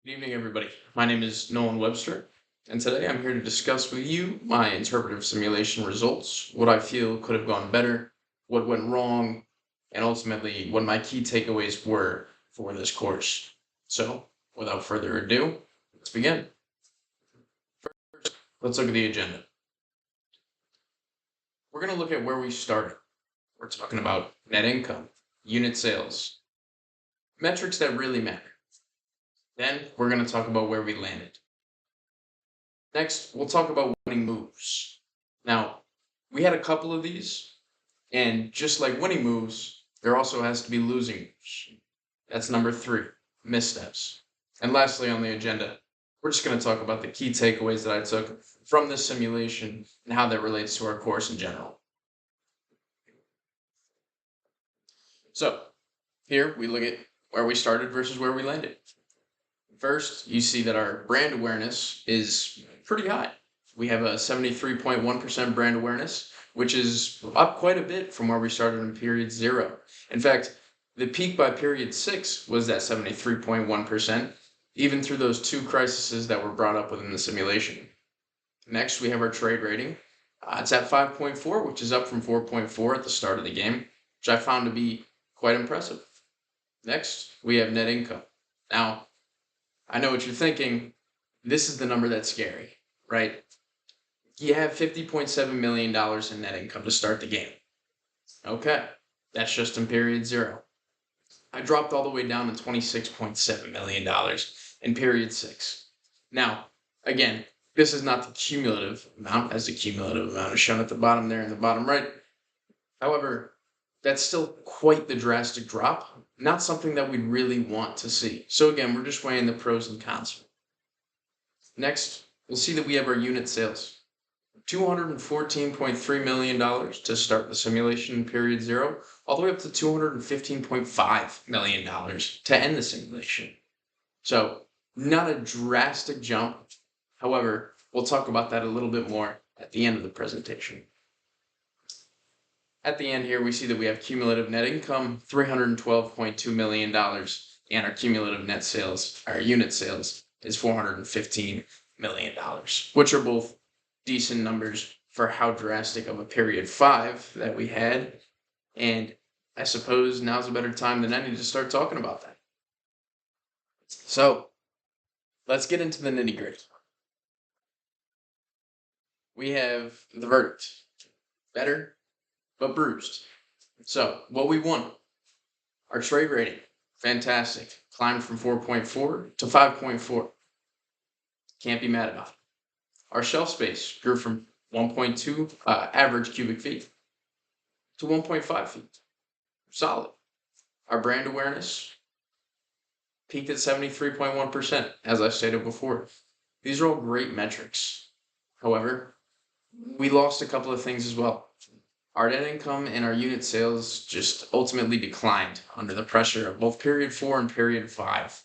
Good evening, everybody. My name is Nolan Webster, and today I'm here to discuss with you my interpretive simulation results, what I feel could have gone better, what went wrong, and ultimately what my key takeaways were for this course. So, without further ado, let's begin. First, let's look at the agenda. We're going to look at where we started. We're talking about net income, unit sales, metrics that really matter. Then, we're going to talk about where we landed. Next, we'll talk about winning moves. Now, we had a couple of these, and just like winning moves, there also has to be losing moves. That's number 3, missteps. And lastly on the agenda, we're just going to talk about the key takeaways that I took from this simulation and how that relates to our course in general. So, here we look at where we started versus where we landed. First, you see that our brand awareness is pretty high. We have a 73.1% brand awareness, which is up quite a bit from where we started in period 0. In fact, the peak by period 6 was that 73.1%, even through those 2 crises that were brought up within the simulation. Next, we have our trade rating. It's at 5.4, which is up from 4.4 at the start of the game, which I found to be quite impressive. Next, we have net income. Now, I know what you're thinking. This is the number that's scary, right? You have $50.7 million in net income to start the game. Okay, that's just in period 0. I dropped all the way down to $26.7 million in period 6. Now, again, this is not the cumulative amount, as the cumulative amount is shown at the bottom there in the bottom right. However, that's still quite the drastic drop. Not something that we really want to see. So again, we're just weighing the pros and cons. Next, we'll see that we have our unit sales. $214.3 million to start the simulation in period 0, all the way up to $215.5 million to end the simulation. So, not a drastic jump. However, we'll talk about that a little bit more at the end of the presentation. At the end here, we see that we have cumulative net income, $312.2 million, and our cumulative net sales, our unit sales, is $415 million, which are both decent numbers for how drastic of a period 5 that we had. And I suppose now's a better time than any to start talking about that. So, let's get into the nitty-gritty. We have the verdict. Better, but bruised. So, what we won. Our trade rating, fantastic. Climbed from 4.4 to 5.4. Can't be mad about it. Our shelf space grew from 1.2 average cubic feet to 1.5 feet. Solid. Our brand awareness peaked at 73.1%, as I stated before. These are all great metrics. However, we lost a couple of things as well. Our net income and our unit sales just ultimately declined under the pressure of both period 4 and period 5.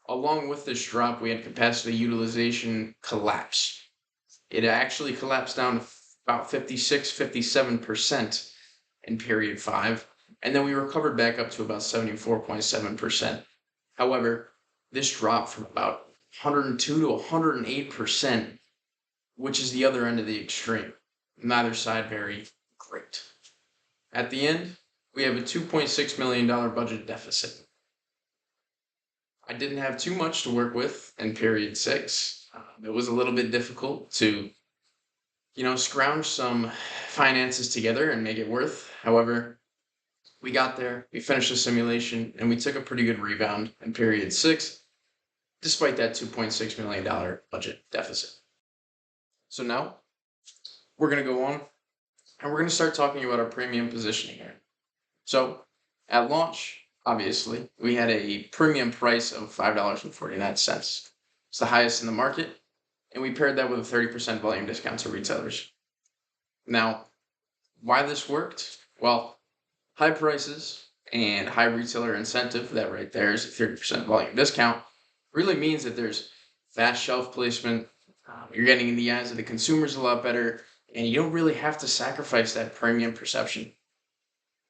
Along with this drop, we had capacity utilization collapse. It actually collapsed down to about 56, 57% in period 5, and then we recovered back up to about 74.7%. However, this dropped from about 102 to 108%, which is the other end of the extreme. Neither side very great. At the end, we have a $2.6 million budget deficit. I didn't have too much to work with in period 6. It was a little bit difficult to, scrounge some finances together and make it worth. However, we got there, we finished the simulation, and we took a pretty good rebound in period 6, despite that $2.6 million budget deficit. So now, we're going to go on, and we're going to start talking about our premium positioning here. So, at launch, obviously, we had a premium price of $5.49. It's the highest in the market, and we paired that with a 30% volume discount to retailers. Now, why this worked? Well, high prices and high retailer incentive, that right there is a 30% volume discount, really means that there's fast shelf placement, you're getting in the eyes of the consumers a lot better, and you don't really have to sacrifice that premium perception.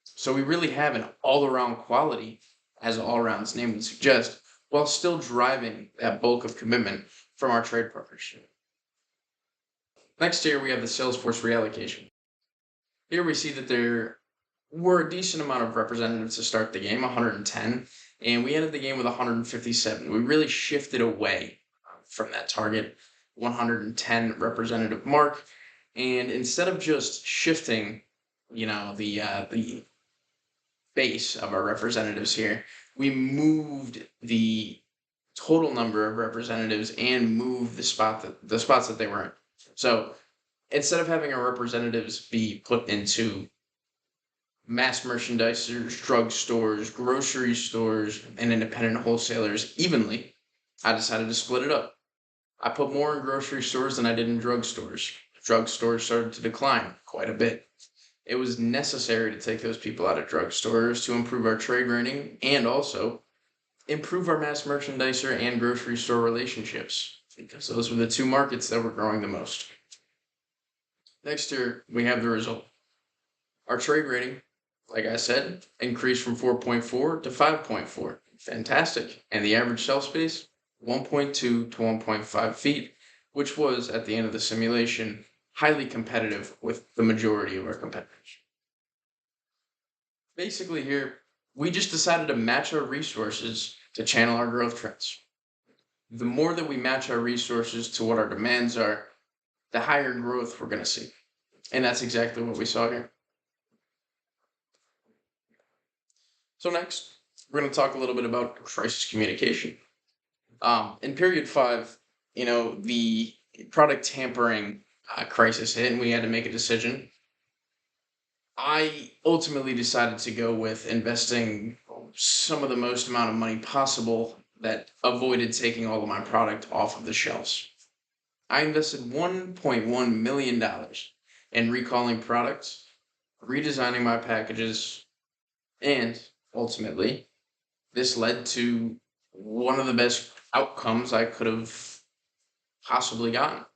So we really have an all-around quality, as all-around's name would suggest, while still driving that bulk of commitment from our trade partners. Next here, we have the Salesforce reallocation. Here we see that there were a decent amount of representatives to start the game, 110, and we ended the game with 157. We really shifted away from that target 110 representative mark, and instead of just shifting, the base of our representatives here, we moved the total number of representatives and moved the spots that they were in. So instead of having our representatives be put into mass merchandisers, drugstores, grocery stores, and independent wholesalers evenly, I decided to split it up. I put more in grocery stores than I did in drugstores. Drugstores started to decline quite a bit. It was necessary to take those people out of drugstores to improve our trade rating and also improve our mass merchandiser and grocery store relationships because those were the two markets that were growing the most. Next here, we have the result. Our trade rating, like I said, increased from 4.4 to 5.4. Fantastic. And the average shelf space, 1.2 to 1.5 feet, which was, at the end of the simulation, highly competitive with the majority of our competitors. Basically here, we just decided to match our resources to channel our growth trends. The more that we match our resources to what our demands are, the higher growth we're going to see. And that's exactly what we saw here. So next, we're going to talk a little bit about crisis communication. In period 5, the product tampering crisis hit and we had to make a decision. I ultimately decided to go with investing some of the most amount of money possible that avoided taking all of my product off of the shelves. I invested $1.1 million in recalling products, redesigning my packages, and ultimately, this led to one of the best outcomes I could have possibly gotten.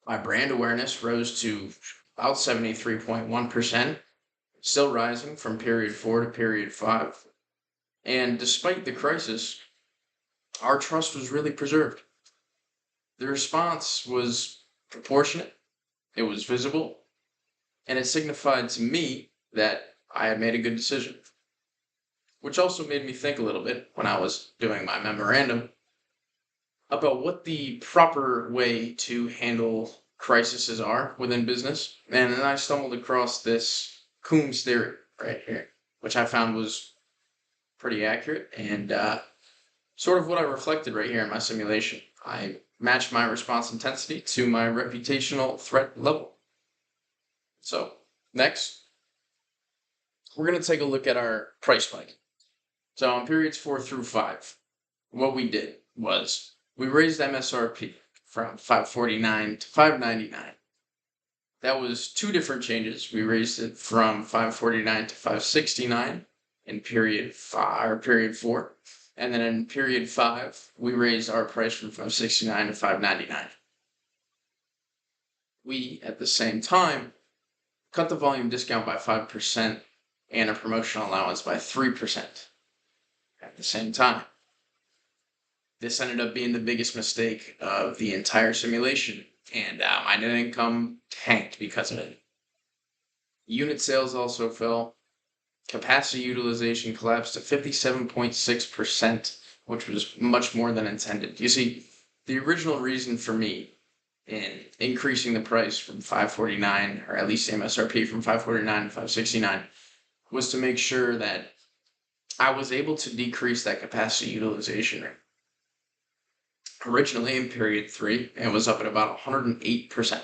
My brand awareness rose to about 73.1%, still rising from period 4 to period 5. And despite the crisis, our trust was really preserved. The response was proportionate, it was visible, and it signified to me that I had made a good decision. Which also made me think a little bit when I was doing my memorandum about what the proper way to handle crises are within business. And then I stumbled across this Coombs theory right here, which I found was pretty accurate and sort of what I reflected right here in my simulation. I matched my response intensity to my reputational threat level. So, next, we're going to take a look at our price spike. So, on periods 4 through 5, what we did was we raised MSRP from $549 to $599. That was two different changes. We raised it from $549 to $569 in period 4. And then in period 5, we raised our price from $569 to $599. We, at the same time, cut the volume discount by 5% and a promotional allowance by 3% at the same time. This ended up being the biggest mistake of the entire simulation, and my net income tanked because of it. Unit sales also fell. Capacity utilization collapsed to 57.6%, which was much more than intended. You see, the original reason for me in increasing the price from $549, or at least MSRP from $549 to $569, was to make sure that I was able to decrease that capacity utilization rate. Originally in period 3, it was up at about 108%.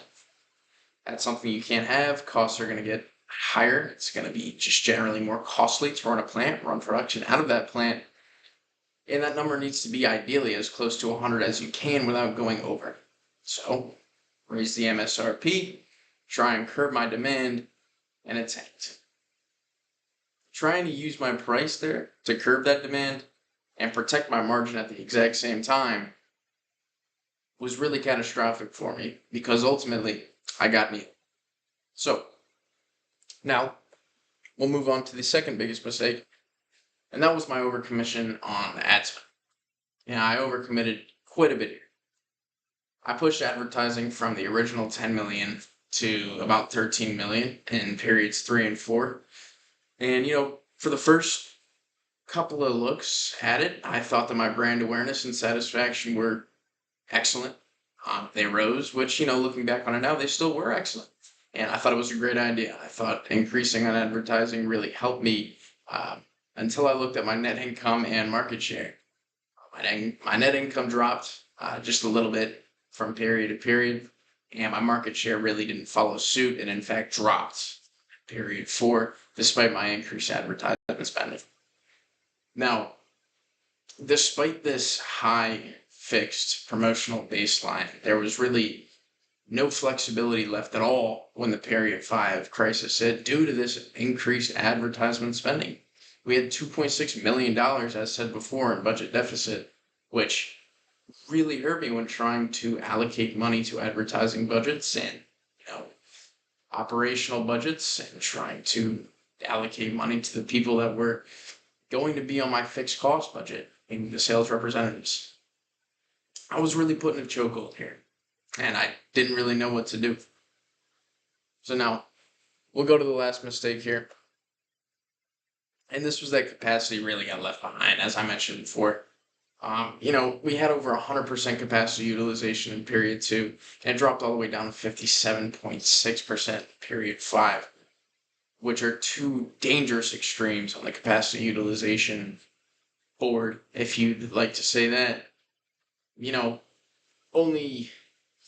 That's something you can't have. Costs are going to get higher. It's going to be just generally more costly to run a plant, run production out of that plant. And that number needs to be ideally as close to 100 as you can without going over. So, raise the MSRP, try and curb my demand, and it tanked. Trying to use my price there to curb that demand and protect my margin at the exact same time was really catastrophic for me because ultimately I got nailed. So, now we'll move on to the second biggest mistake, and that was my overcommission on ad spend. And I overcommitted quite a bit here. I pushed advertising from the original 10 million to about 13 million in periods 3 and 4. And, for the first couple of looks at it, I thought that my brand awareness and satisfaction were excellent. They rose, which, looking back on it now, they still were excellent. And I thought it was a great idea. I thought increasing on advertising really helped me until I looked at my net income and market share. My net income dropped just a little bit from period to period, and my market share really didn't follow suit and, in fact, dropped period 4, despite my increased advertisement spending. Now, despite this high fixed promotional baseline, there was really no flexibility left at all when the period 5 crisis hit due to this increased advertisement spending. We had $2.6 million, as said before, in budget deficit, which really hurt me when trying to allocate money to advertising budgets and, operational budgets and trying to allocate money to the people that were going to be on my fixed cost budget, in the sales representatives. I was really put in a chokehold here, and I didn't really know what to do. So now, we'll go to the last mistake here. And this was that capacity really got left behind, as I mentioned before. We had over 100% capacity utilization in period 2, and it dropped all the way down to 57.6% period 5, which are two dangerous extremes on the capacity utilization board, if you'd like to say that. Only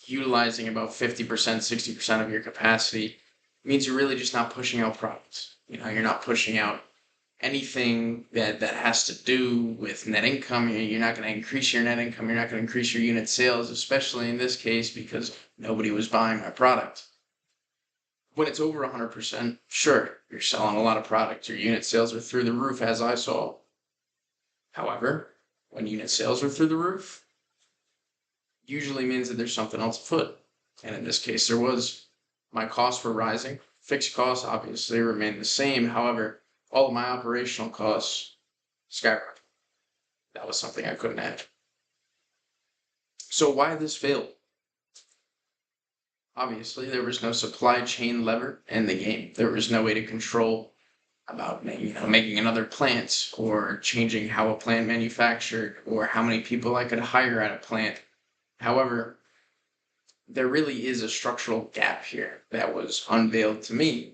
utilizing about 50%, 60% of your capacity means you're really just not pushing out products. You're not pushing out anything that has to do with net income. You're not going to increase your net income. You're not going to increase your unit sales, especially in this case because nobody was buying my product. When it's over 100%, sure, you're selling a lot of product. Your unit sales are through the roof, as I saw. However, when unit sales are through the roof, usually means that there's something else afoot. And in this case, there was. My costs were rising. Fixed costs obviously remained the same. However, all of my operational costs skyrocketed. That was something I couldn't have. So why this failed? Obviously, there was no supply chain lever in the game. There was no way to control about making another plant or changing how a plant manufactured or how many people I could hire at a plant. However, there really is a structural gap here that was unveiled to me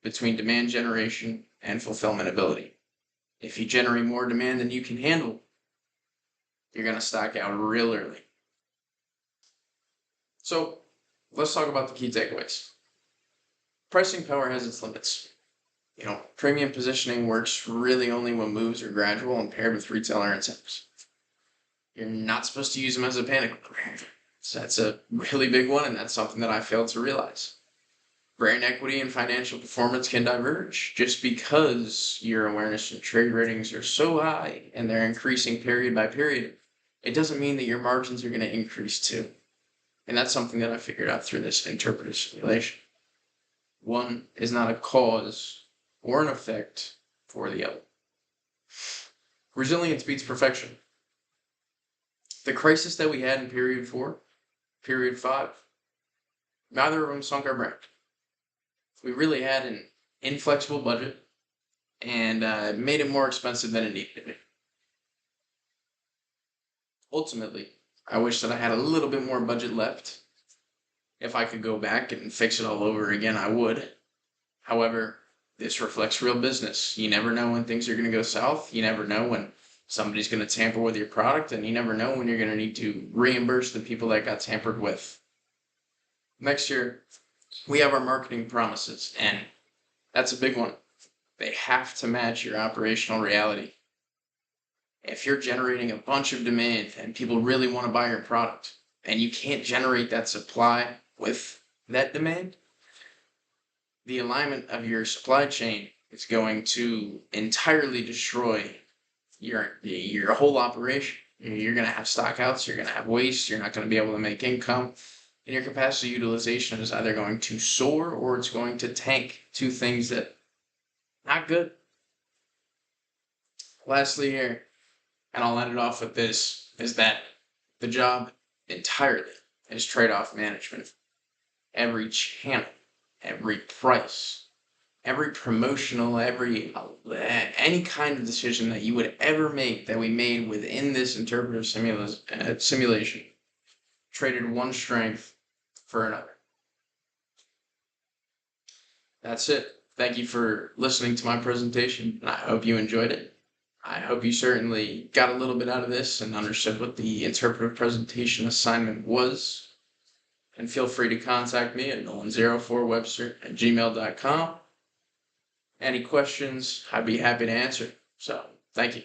between demand generation and fulfillment ability. If you generate more demand than you can handle, you're going to stock out real early. So let's talk about the key takeaways. Pricing power has its limits. Premium positioning works really only when moves are gradual and paired with retailer incentives. You're not supposed to use them as a panic button. So that's a really big one, and that's something that I failed to realize. Brand equity and financial performance can diverge. Just because your awareness and trade ratings are so high and they're increasing period by period, it doesn't mean that your margins are going to increase too. And that's something that I figured out through this interpretive simulation. One is not a cause or an effect for the other. Resilience beats perfection. The crisis that we had in period 4, period 5, neither of them sunk our brand. We really had an inflexible budget and made it more expensive than it needed to be. Ultimately, I wish that I had a little bit more budget left. If I could go back and fix it all over again, I would. However, this reflects real business. You never know when things are going to go south. You never know when somebody's going to tamper with your product, and you never know when you're going to need to reimburse the people that got tampered with. Next year, we have our marketing promises, and that's a big one. They have to match your operational reality. If you're generating a bunch of demand and people really want to buy your product, and you can't generate that supply with that demand, the alignment of your supply chain is going to entirely destroy your whole operation. You're going to have stockouts, you're going to have waste, you're not going to be able to make income, and your capacity utilization is either going to soar or it's going to tank. Two things that not good. Lastly here, And I'll end it off with this, is that the job entirely is trade-off management. Every channel, every price, every promotional, any kind of decision that you would ever make that we made within this interpretive simulation traded one strength for another. That's it. Thank you for listening to my presentation, and I hope you enjoyed it. I hope you certainly got a little bit out of this and understood what the interpretive presentation assignment was. And feel free to contact me at nolan04webster@gmail.com. Any questions, I'd be happy to answer. So, thank you.